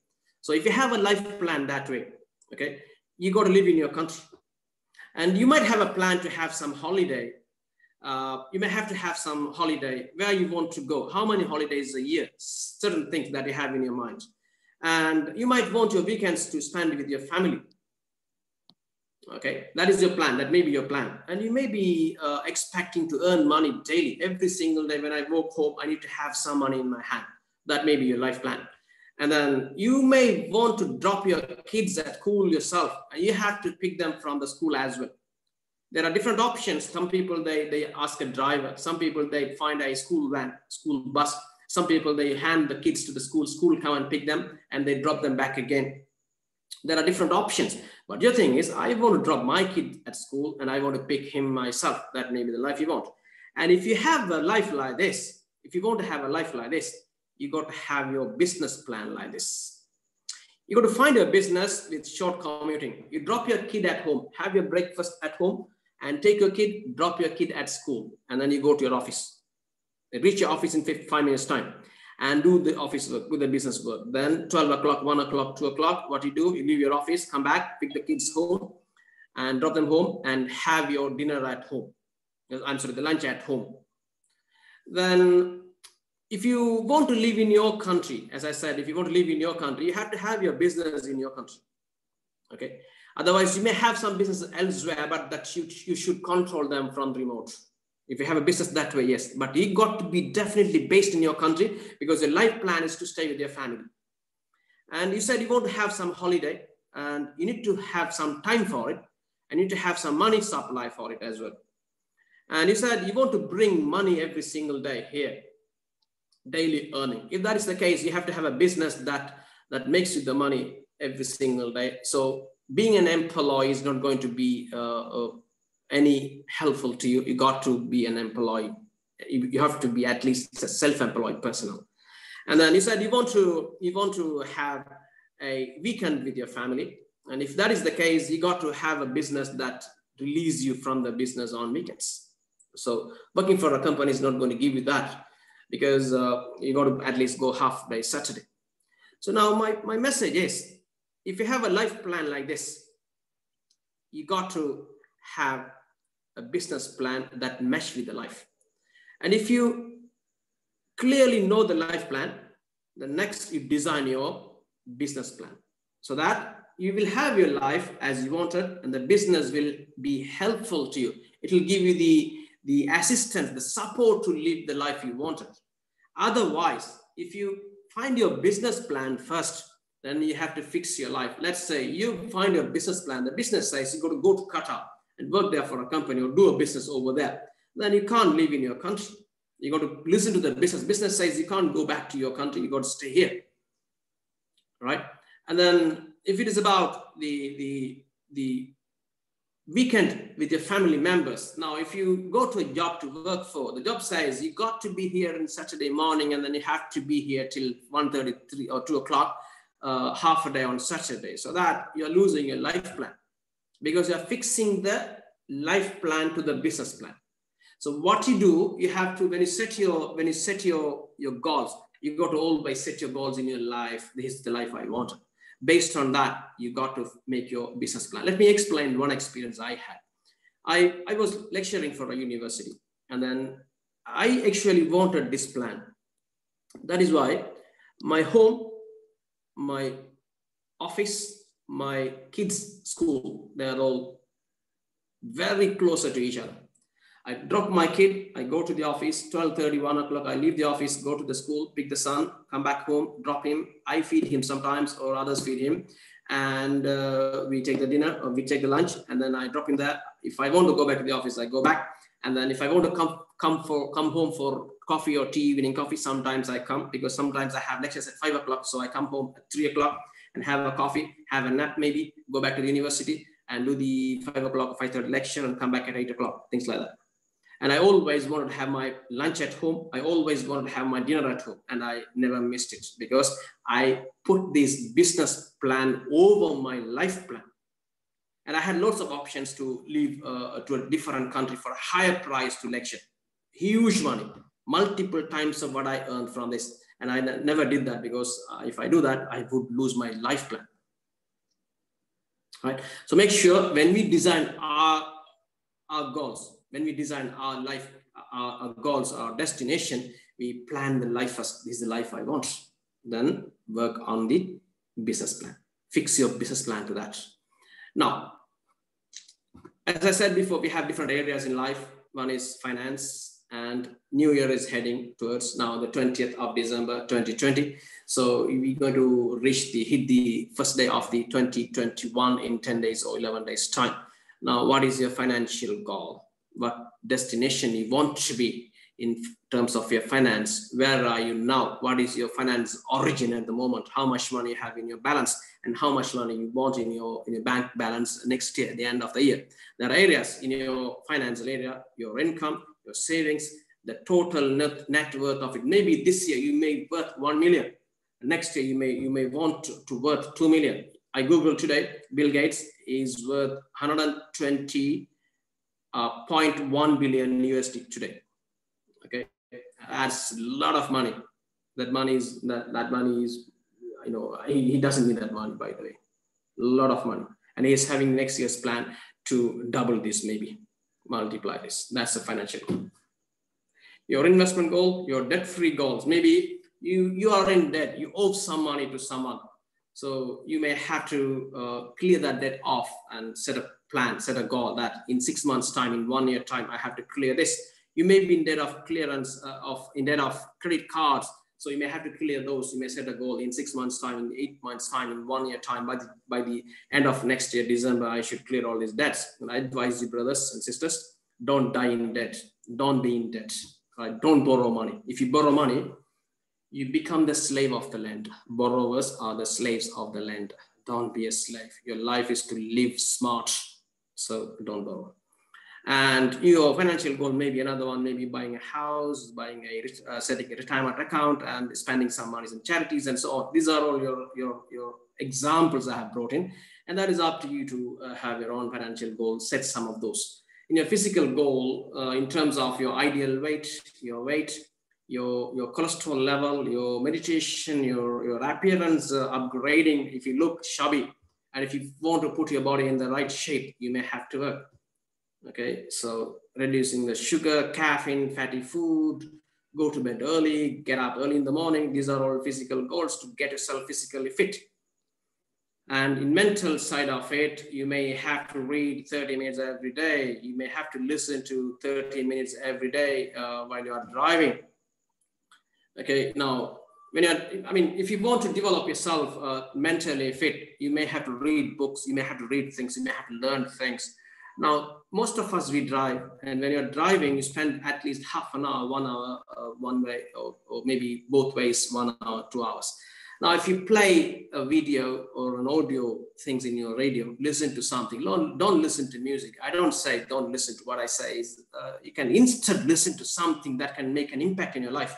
So if you have a life plan that way, okay, you got to live in your country. And you might have a plan to have some holiday. You may have to have some holiday where you want to go, how many holidays a year, certain things that you have in your mind. And you might want your weekends to spend with your family. Okay, that is your plan. That may be your plan. And you may be expecting to earn money daily. Every single day when I walk home, I need to have some money in my hand. That may be your life plan. And then you may want to drop your kids at school yourself, and you have to pick them from the school as well. There are different options. Some people, they ask a driver. Some people, they find a school van, school bus. Some people, they hand the kids to the school come and pick them, and they drop them back again. There are different options. But your thing is, I want to drop my kid at school, and I want to pick him myself. That may be the life you want. And if you have a life like this, if you want to have a life like this, you got to have your business plan like this. You got to find a business with short commuting. You drop your kid at home, have your breakfast at home, and take your kid, drop your kid at school, and then you go to your office. You reach your office in 5 minutes time and do the office work, do the business work. Then 12 o'clock, 1 o'clock, 2 o'clock, what you do, you leave your office, come back, pick the kids home and drop them home and have your dinner at home. I'm sorry, the lunch at home. Then if you want to live in your country, as I said, if you want to live in your country, you have to have your business in your country. Okay. Otherwise, you may have some business elsewhere, but that you should control them from remote. If you have a business that way, yes, but you got to be definitely based in your country, because your life plan is to stay with your family. And you said you want to have some holiday, and you need to have some time for it, and you need to have some money supply for it as well. And you said you want to bring money every single day here, daily earning. If that is the case, you have to have a business that makes you the money every single day. So being an employee is not going to be any helpful to you. You got to be an employee. You have to be at least a self-employed person. And then you said you want to have a weekend with your family. And if that is the case, you got to have a business that releases you from the business on weekends. So working for a company is not going to give you that, because you got to at least go half day Saturday. So now my message is, if you have a life plan like this, you got to have a business plan that mesh with the life. And if you clearly know the life plan, the next you design your business plan so that you will have your life as you wanted, and the business will be helpful to you. It will give you the assistance, the support to live the life you wanted. Otherwise, if you find your business plan first, then you have to fix your life. Let's say you find your business plan, the business says you got to go to Qatar and work there for a company or do a business over there. Then you can't live in your country. You got to listen to the business. Business says you can't go back to your country. You got to stay here, right? And then if it is about the weekend with your family members. Now, if you go to a job to work for, the job says you got to be here on Saturday morning, and then you have to be here till 1:33 or 2 o'clock, half a day on Saturday. So that you're losing your life plan because you're fixing the life plan to the business plan. So what you do, you have to, when you set your goals, you got to always set your goals in your life. This is the life I want. Based on that, you got to make your business plan. Let me explain one experience I had. I was lecturing for a university, and then I actually wanted this plan. That is why my home, my office, my kids' school, they are all very closer to each other. I drop my kid, I go to the office, 12:30, 1 o'clock, I leave the office, go to the school, pick the son, come back home, drop him. I feed him sometimes, or others feed him. And we take the dinner, or we take the lunch, and then I drop him there. If I want to go back to the office, I go back. And then if I want to come home for coffee or tea, evening coffee, sometimes I come, because sometimes I have lectures at 5 o'clock. So I come home at 3 o'clock and have a coffee, have a nap maybe, go back to the university and do the 5 o'clock, 5:30 lecture and come back at 8 o'clock, things like that. And I always wanted to have my lunch at home. I always wanted to have my dinner at home, and I never missed it because I put this business plan over my life plan. And I had lots of options to leave to a different country for a higher price to lecture. Huge money, multiple times of what I earned from this. And I never did that because if I do that, I would lose my life plan. Right? So make sure when we design our goals, when we design our life, our goals, our destination, we plan the life first. This is the life I want. Then work on the business plan. Fix your business plan to that. Now, as I said before, we have different areas in life. One is finance, and New Year is heading towards now the 20th of December, 2020. So we're going to hit the first day of the 2021 in 10 days or 11 days time. Now, what is your financial goal? What destination you want to be in terms of your finance? Where are you now? What is your finance origin at the moment? How much money you have in your balance, and how much money you want in your bank balance next year, at the end of the year? There are areas in your financial area, your income, your savings, the total net worth of it. Maybe this year you may worth 1 million. Next year you may want to worth 2 million. I Googled today, Bill Gates is worth 120.1 billion USD today. Okay, that's a lot of money. That money is, you know, he doesn't need that money, by the way. A lot of money. And he is having next year's plan to double this, maybe multiply this. That's the financial goal. Your investment goal, your debt-free goals. Maybe you are in debt, you owe some money to someone. So you may have to clear that debt off and set a plan, set a goal that in 6 months time, in 1 year time, I have to clear this. You may be in debt of clearance in debt of credit cards. So you may have to clear those. You may set a goal in 6 months time, in 8 months time, in 1 year time. By the end of next year, December, I should clear all these debts. And I advise you, brothers and sisters, don't die in debt. Don't be in debt. Right? Don't borrow money. If you borrow money, you become the slave of the lender. Borrowers are the slaves of the lender. Don't be a slave. Your life is to live smart. So don't borrow. And your financial goal may be another one, maybe buying a house, setting a retirement account, and spending some money in charities and so on. These are all your examples I have brought in. And that is up to you to have your own financial goals, set some of those. In your physical goal, in terms of your ideal weight, your cholesterol level, your meditation, your appearance upgrading. If you look shabby and if you want to put your body in the right shape, you may have to work. Okay, so reducing the sugar, caffeine, fatty food, go to bed early, get up early in the morning. These are all physical goals to get yourself physically fit. And in mental side of it, you may have to read 30 minutes every day. You may have to listen to 30 minutes every day while you are driving. Okay, now, when you're, I mean, if you want to develop yourself mentally fit, you may have to read books, you may have to read things, you may have to learn things. Now, most of us, we drive, and when you're driving, you spend at least half an hour, 1 hour, one way, or maybe both ways, 1 hour, 2 hours. Now, if you play a video or an audio things in your radio, listen to something. Don't listen to music. I don't say don't listen to what I say. You can instead listen to something that can make an impact in your life.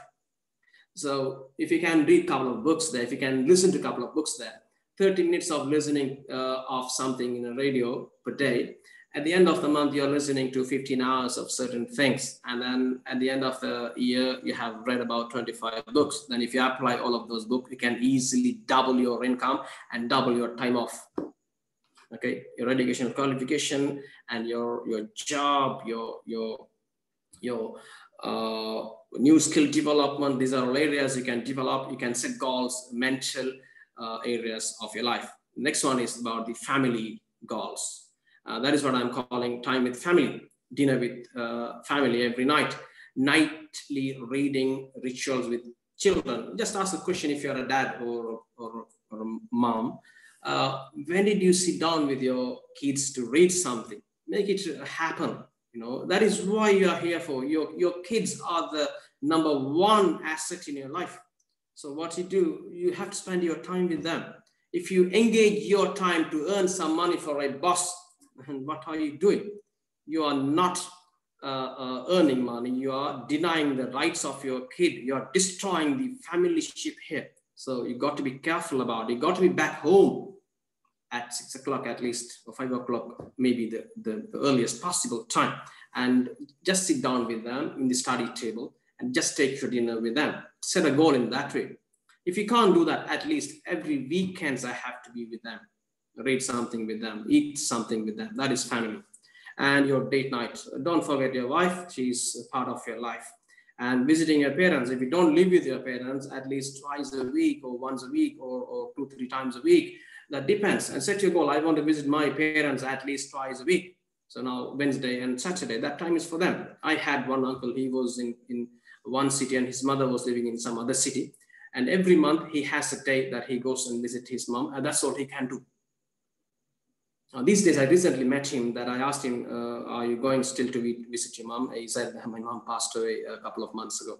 So if you can read a couple of books there, if you can listen to a couple of books there, 30 minutes of listening of something in a radio per day, at the end of the month, you're listening to 15 hours of certain things. And then at the end of the year, you have read about 25 books. Then if you apply all of those books, you can easily double your income and double your time off. Okay, your educational qualification and your job, your new skill development. These are all areas you can develop. You can set goals, mental areas of your life. Next one is about the family goals. That is what I'm calling time with family, dinner with family every night, nightly reading rituals with children. Just ask a question if you're a dad or a mom. When did you sit down with your kids to read something? Make it happen. You know, that is why you are here for. Your kids are the number one asset in your life. So what you do, you have to spend your time with them. If you engage your time to earn some money for a boss, what are you doing? You are not earning money. You are denying the rights of your kid. You are destroying the familyship here. So you got to be careful about it. You got to be back home at 6 o'clock at least, or 5 o'clock, maybe the earliest possible time. And just sit down with them in the study table and just take your dinner with them. Set a goal in that way. If you can't do that, at least every weekends I have to be with them. Read something with them, eat something with them. That is family. And your date night. Don't forget your wife. She's a part of your life. And visiting your parents. If you don't live with your parents, at least twice a week or once a week or 2-3 times a week. That depends. And set your goal. I want to visit my parents at least twice a week. So now Wednesday and Saturday, that time is for them. I had one uncle. He was in one city and his mother was living in some other city. And every month he has a day that he goes and visit his mom. And that's all he can do. These days, I recently met him that I asked him, are you going still to visit your mom? He said, my mom passed away a couple of months ago.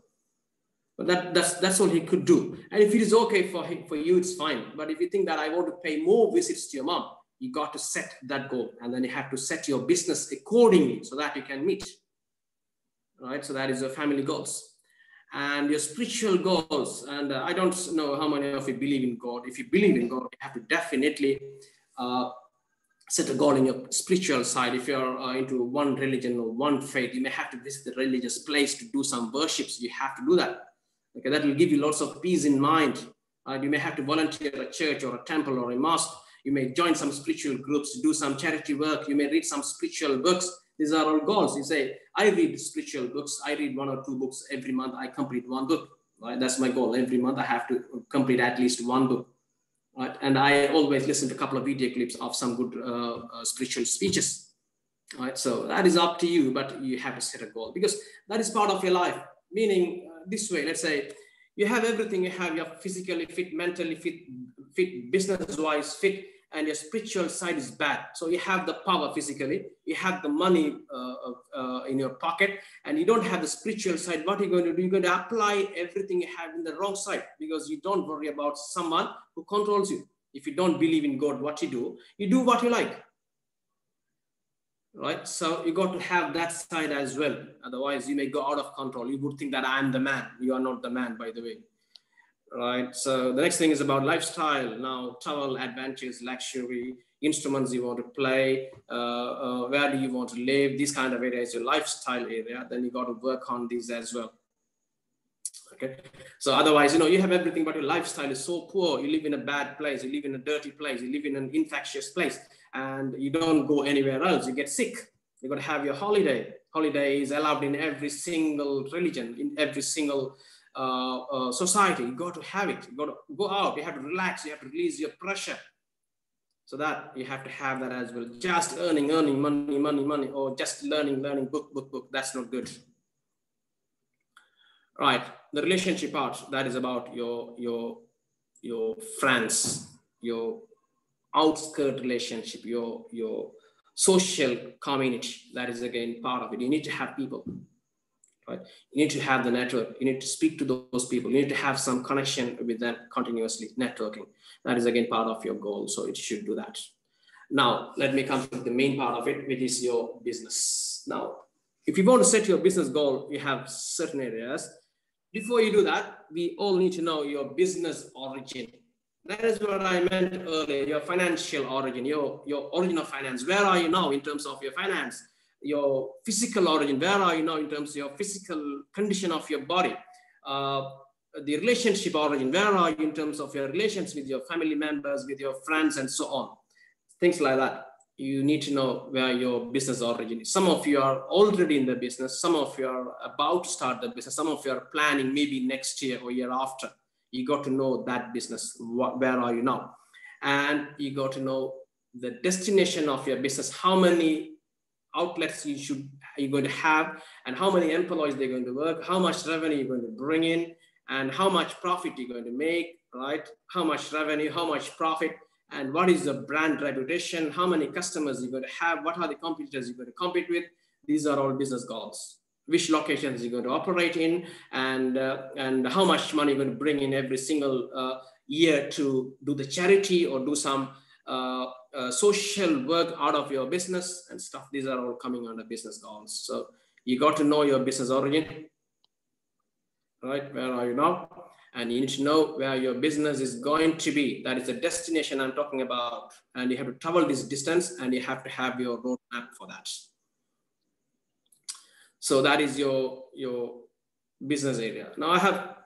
But that's all he could do. And if it is okay for you, it's fine. But if you think that I want to pay more visits to your mom, you got to set that goal. And then you have to set your business accordingly so that you can meet. Right? So that is your family goals. And your spiritual goals. And I don't know how many of you believe in God. If you believe in God, you have to definitely set a goal in your spiritual side. If you're into one religion or one faith, you may have to visit the religious place to do some worships. You have to do that. Okay, that will give you lots of peace in mind. You may have to volunteer at a church or a temple or a mosque. You may join some spiritual groups to do some charity work. You may read some spiritual books. These are all goals. You say, I read spiritual books. I read 1 or 2 books every month. I complete 1 book. Right? That's my goal. Every month I have to complete at least 1 book. Right? And I always listen to a couple of video clips of some good spiritual speeches. Right? So that is up to you, but you have to set a goal because that is part of your life. Meaning this way, let's say you have everything. You have your physically fit, mentally fit, business-wise fit, and your spiritual side is bad. So you have the power physically, you have the money in your pocket, and you don't have the spiritual side. What are you going to do? You're going to apply everything you have in the wrong side because you don't worry about someone who controls you. If you don't believe in God, what you do what you like. Right? So you got to have that side as well. Otherwise, you may go out of control. You would think that I'm the man. You are not the man, by the way. Right. So the next thing is about lifestyle. Now, travel, adventures, luxury, instruments you want to play, where do you want to live, these kind of areas, your lifestyle area. Then you got to work on these as well. Okay. So otherwise, you have everything, but your lifestyle is so poor. You live in a bad place. You live in a dirty place. You live in an infectious place, and you don't go anywhere else. You get sick. You're going to have your holiday. Holiday is allowed in every single religion, in every single society. You got to have it. You got to go out. You have to relax. You have to release your pressure. So that you have to have that as well. Just earning money, or just learning, book. That's not good. Right. The relationship part, that is about your friends, your outskirt relationship, your social community. That is again part of it. You need to have people, right? You need to have the network. You need to speak to those people. You need to have some connection with them continuously, networking. That is again part of your goal. So it should do that. Now, let me come to the main part of it, which is your business. Now, if you want to set your business goal, you have certain areas. Before you do that, we all need to know your business origin. That is what I meant earlier, your financial origin, your origin of finance. Where are you now in terms of your finance? Your physical origin, where are you now in terms of your physical condition of your body? The relationship origin, where are you in terms of your relations with your family members, with your friends, and so on. Things like that. You need to know where your business origin is. Some of you are already in the business. Some of you are about to start the business. Some of you are planning maybe next year or year after. You got to know that business. Where are you now? And you got to know the destination of your business. How many outlets you're going to have, and how many employees they're going to work, how much revenue you're going to bring in, and how much profit you're going to make, right? How much revenue, how much profit, and what is the brand reputation, how many customers you're going to have, what are the competitors you're going to compete with. These are all business goals. Which locations you're going to operate in, and how much money you're going to bring in every single year to do the charity or do some social work out of your business and stuff. These are all coming under business goals. So you got to know your business origin, right? Where are you now? And you need to know where your business is going to be. That is the destination I'm talking about. And you have to travel this distance, and you have to have your roadmap for that. So that is your business area. Now I have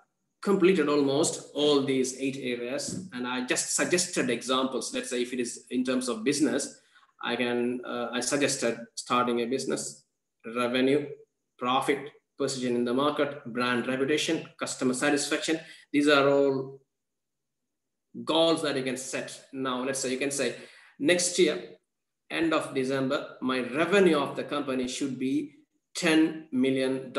completed almost all these 8 areas, and I just suggested examples. Let's say if it is in terms of business, I suggested starting a business, revenue, profit, position in the market, brand reputation, customer satisfaction. These are all goals that you can set. Now, let's say you can say next year, end of December, my revenue of the company should be $10 million.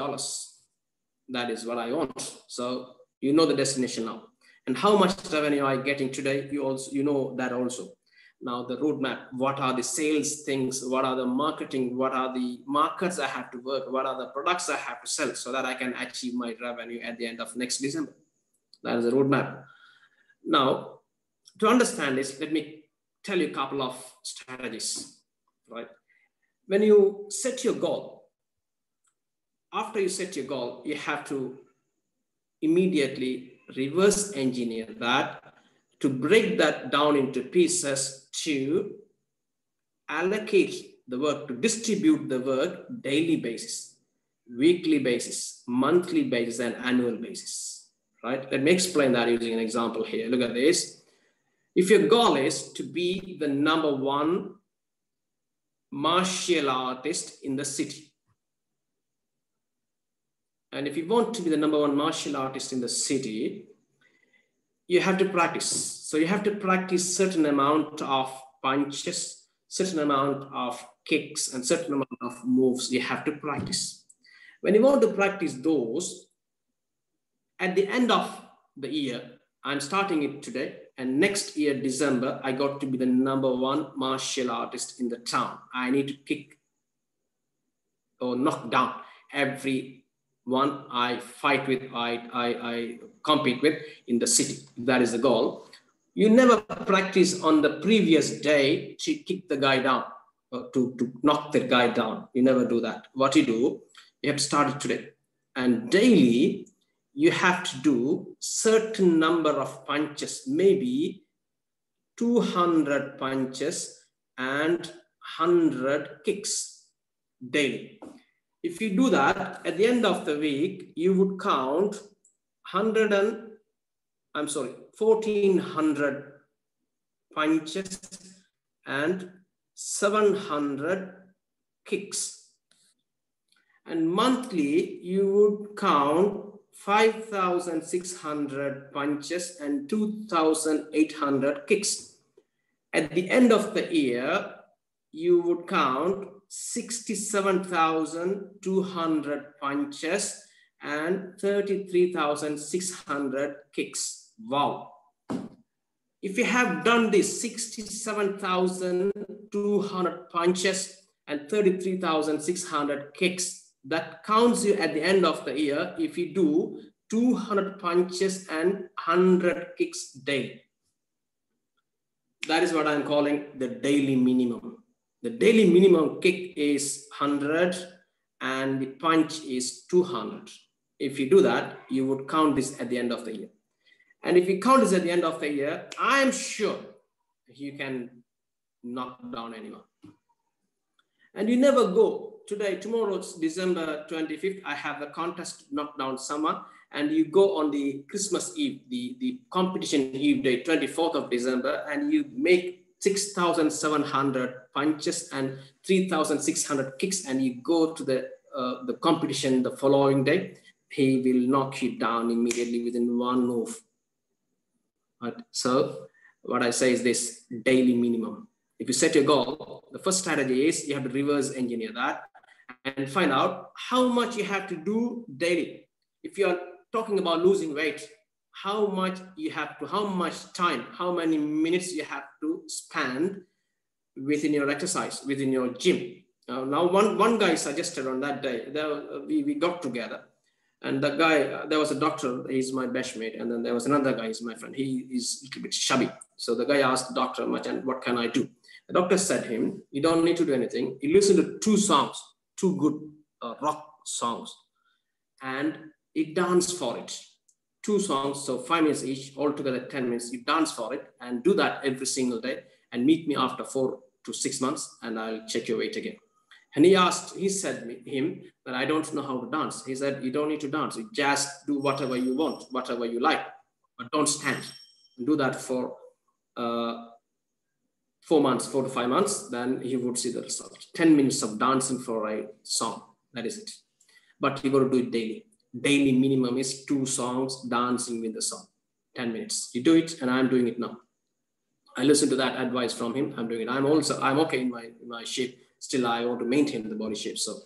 That is what I want. So you know the destination now. And how much revenue are you getting today? You know that also. Now the roadmap, what are the sales things? What are the marketing? What are the markets I have to work? What are the products I have to sell so that I can achieve my revenue at the end of next December? That is the roadmap. Now, to understand this, let me tell you a couple of strategies, right? When you set your goal, after you set your goal, you have to immediately reverse engineer that, to break that down into pieces, to allocate the work, to distribute the work daily basis, weekly basis, monthly basis, and annual basis, right? Let me explain that using an example here. Look at this. If your goal is to be the #1 martial artist in the city, and if you want to be the #1 martial artist in the city, you have to practice. So you have to practice certain amount of punches, certain amount of kicks, and certain amount of moves. You have to practice. When you want to practice those, at the end of the year, I'm starting it today, and next year, December, I got to be the #1 martial artist in the town. I need to kick or knock down every one I fight with, I compete with in the city. That is the goal. You never practice on the previous day to kick the guy down, or to knock the guy down. You never do that. What you do, you have to start it today. And daily, you have to do certain number of punches, maybe 200 punches and 100 kicks daily. If you do that, at the end of the week, you would count 1,400 punches and 700 kicks. And monthly, you would count 5,600 punches and 2,800 kicks. At the end of the year, you would count 67,200 punches and 33,600 kicks. Wow. If you have done this 67,200 punches and 33,600 kicks, that counts you at the end of the year if you do 200 punches and 100 kicks daily. That is what I'm calling the daily minimum. The daily minimum kick is 100 and the punch is 200. If you do that, you would count this at the end of the year. And if you count this at the end of the year, I am sure you can knock down anyone. And you never go today, tomorrow's December 25th, I have the contest knock down someone, and you go on the Christmas Eve, the competition eve day, 24th of December, and you make 6,700 punches and 3,600 kicks, and you go to the competition the following day, he will knock you down immediately within one move. Right? So what I say is this: daily minimum. If you set your goal, the first strategy is you have to reverse engineer that and find out how much you have to do daily. If you are talking about losing weight, how much you have to, how much time, how many minutes you have to spend within your exercise, within your gym. Now one guy suggested on that day, we got together, and the guy, there was a doctor, he's my best mate, and then there was another guy, he's my friend, he is a little bit chubby. So the guy asked the doctor, "Machan, what can I do?" The doctor said to him, "You don't need to do anything. You listen to two songs, two good rock songs, and you dance for it. Two songs, so 5 minutes each, altogether 10 minutes. You dance for it and do that every single day, and meet me after 4 to 6 months, and I'll check your weight again." And he said to him that I don't know how to dance. He said, "You don't need to dance. You just do whatever you want, whatever you like, but don't stand. Do that for 4 months, 4 to 5 months, then he would see the result. 10 minutes of dancing for a song, that is it. But you got to do it daily. Daily minimum is 2 songs dancing with the song, 10 minutes. You do it, and I'm doing it now. I listened to that advice from him. I'm doing it. I'm okay in my shape. Still, I want to maintain the body shape. So,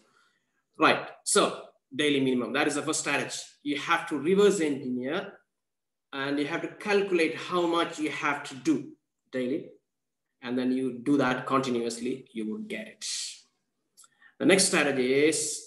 right. So daily minimum, that is the first strategy. You have to reverse engineer, and you have to calculate how much you have to do daily. And then you do that continuously, you will get it. The next strategy is,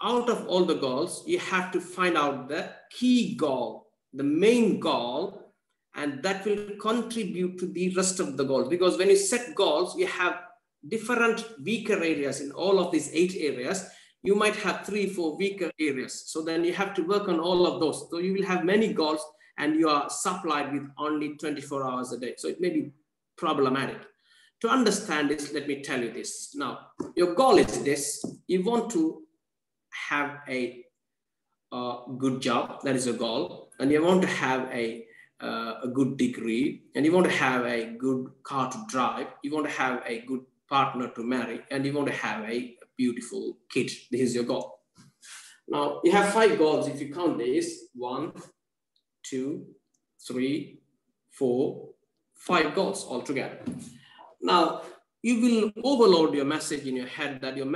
out of all the goals, you have to find out the key goal, the main goal, and that will contribute to the rest of the goals. Because when you set goals, you have different weaker areas in all of these 8 areas. You might have 3, 4 weaker areas. So then you have to work on all of those. So you will have many goals, and you are supplied with only 24 hours a day. So it may be problematic. To understand this, let me tell you this. Now, your goal is this. You want to have a good job. That is your goal. And you want to have a good degree. And you want to have a good car to drive. You want to have a good partner to marry. And you want to have a beautiful kid. This is your goal. Now, you have 5 goals. If you count this, 1, 2, 3, 4, 5 goals altogether. Now, you will overload your message in your head, that your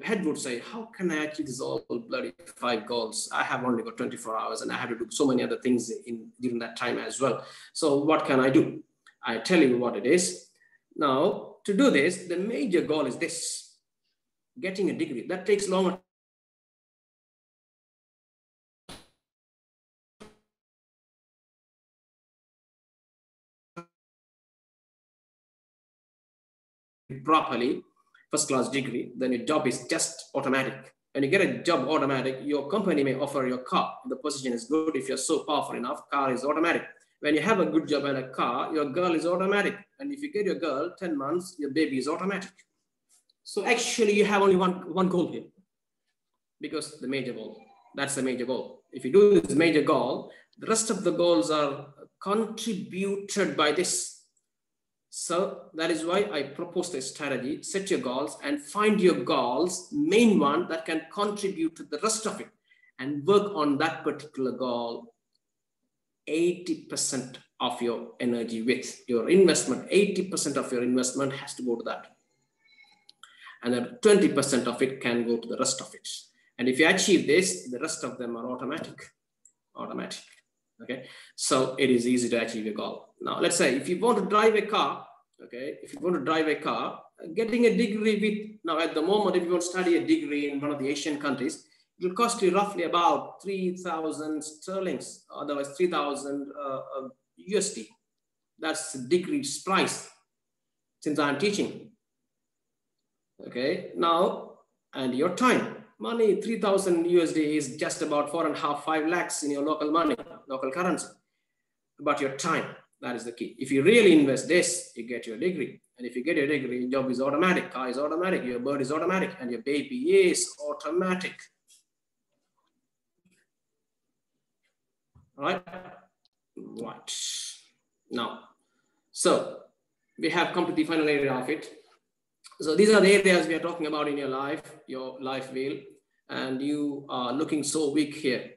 head would say, how can I achieve this all bloody 5 goals? I have only got 24 hours and I have to do so many other things during that time as well. So what can I do? I tell you what it is. Now, to do this, the major goal is this: getting a degree. That takes longer. Properly, first-class degree, then your job is just automatic. When you get a job automatic, your company may offer your car. The position is good. If you're so powerful enough, car is automatic. When you have a good job and a car, your girl is automatic. And if you get your girl, 10 months, your baby is automatic. So actually, you have only one goal here, because the major goal, that's the major goal. If you do this major goal, the rest of the goals are contributed by this. So that is why I proposed a strategy: set your goals and find your goals, main one that can contribute to the rest of it, and work on that particular goal 80% of your energy with your investment. 80% of your investment has to go to that. And then 20% of it can go to the rest of it. And if you achieve this, the rest of them are automatic. Okay, so it is easy to achieve your goal. Now, let's say if you want to drive a car, okay, if you want to drive a car, getting a degree with, now at the moment, if you want to study a degree in one of the Asian countries, it will cost you roughly about 3,000 sterlings, otherwise 3,000 USD. That's the degree's price since I'm teaching. Okay, now, and your time. Money, 3,000 USD is just about 4.5, 5 lakhs in your local money, local currency. But your time, that is the key. If you really invest this, you get your degree. And if you get your degree, your job is automatic, car is automatic, your bird is automatic, and your baby is automatic. Right? Now, so we have completed the final area of it. So these are the areas we are talking about in your life wheel, and you are looking so weak here,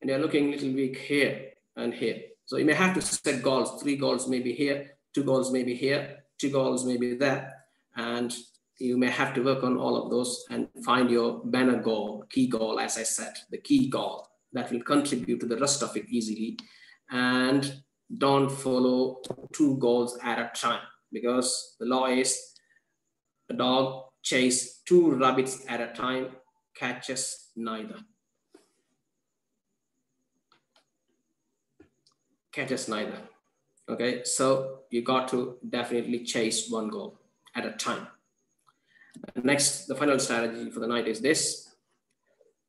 and you're looking a little weak here and here. So you may have to set goals. 3 goals maybe here, 2 goals maybe here, 2 goals maybe there, and you may have to work on all of those and find your banner goal, key goal, as I said, the key goal that will contribute to the rest of it easily. And don't follow 2 goals at a time, because the law is a dog chase 2 rabbits at a time, catches neither. Catches neither. Okay, so you got to definitely chase 1 goal at a time. Next, the final strategy for the night is this.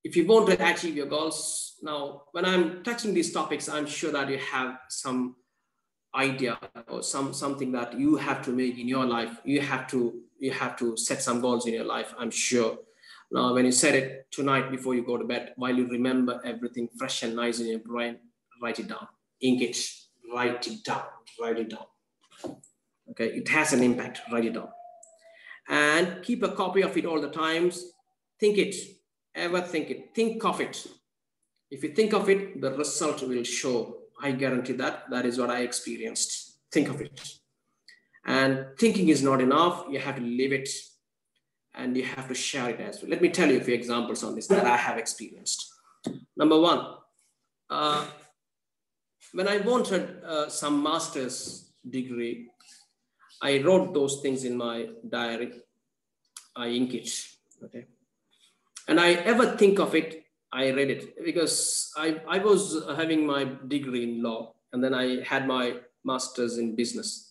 If you want to achieve your goals, now when I'm touching these topics, I'm sure that you have some idea or something that you have to make in your life. You have to set some goals in your life, I'm sure. Now, when you set it tonight before you go to bed, while you remember everything fresh and nice in your brain, write it down, ink it, write it down. Okay, it has an impact, write it down. And keep a copy of it all the times. Think it, ever think it, think of it. If you think of it, the result will show. I guarantee that. That is what I experienced. Think of it. And thinking is not enough. You have to live it, and you have to share it as well. Let me tell you a few examples on this that I have experienced. Number 1, when I wanted some master's degree, I wrote those things in my diary. I ink it, okay? And I ever think of it, I read it, because I was having my degree in law, and then I had my master's in business.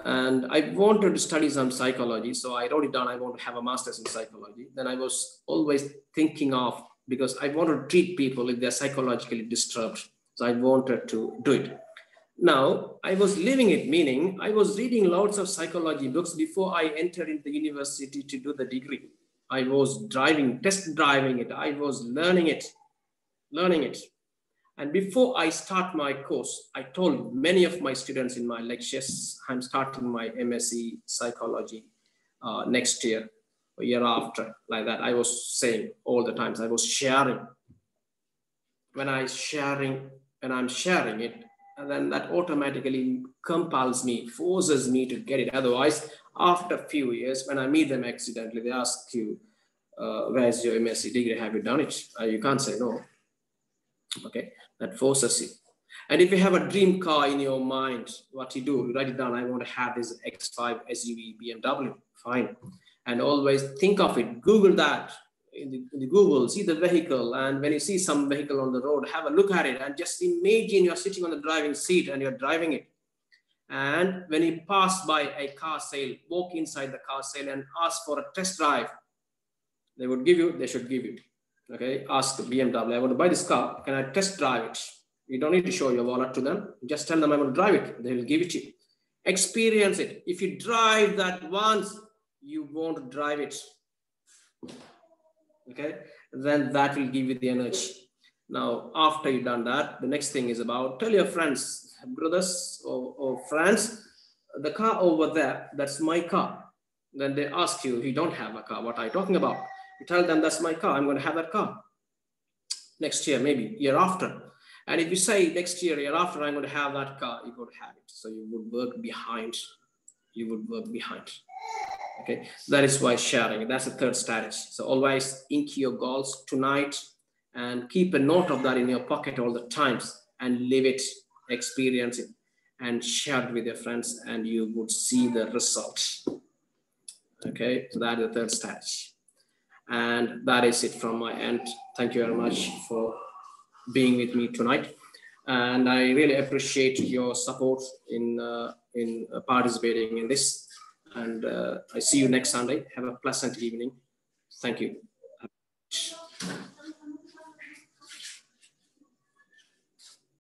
And I wanted to study some psychology, so I wrote it down. I want to have a master's in psychology. Then I was always thinking of, because I wanted to treat people if they're psychologically disturbed. So I wanted to do it. Now, I was living it, meaning I was reading lots of psychology books before I entered into the university to do the degree. I was test driving it. I was learning it. And before I start my course, I told many of my students in my lectures, I'm starting my MSc psychology next year or year after, like that. I was saying all the times, I was sharing. When I'm sharing it, and then that automatically compels me, forces me to get it. Otherwise, after a few years, when I meet them accidentally, they ask you, where's your MSc degree? Have you done it? You can't say no. Okay, that forces you. And if you have a dream car in your mind, what you do, you write it down. I want to have this X5 SUV BMW. Fine. And always think of it. Google that. In the Google, see the vehicle, and when you see some vehicle on the road, have a look at it and just imagine you're sitting on the driving seat and you're driving it. And when you pass by a car sale, walk inside the car sale and ask for a test drive. They should give you. Okay, ask BMW, I want to buy this car, can I test drive it? You don't need to show your wallet to them. Just tell them I want to drive it. They will give it to you. Experience it. If you drive that once, you won't drive it. Okay, then that will give you the energy. Now, after you've done that, the next thing is about, tell your friends, brothers or friends, the car over there, that's my car. Then they ask you, you don't have a car, what are you talking about? You tell them, that's my car, I'm going to have that car next year, maybe year after. And if you say next year, year after, I'm going to have that car, you're going to have it. So you would work behind. You would work behind. Okay, that is why sharing. That's the third strategy. So always ink your goals tonight and keep a note of that in your pocket all the times and live it, experience it, and share it with your friends, and you would see the results. Okay, so that is the third strategy. And that is it from my end. Thank you very much for being with me tonight. And I really appreciate your support in participating in this. And I see you next Sunday. Have a pleasant evening. Thank you.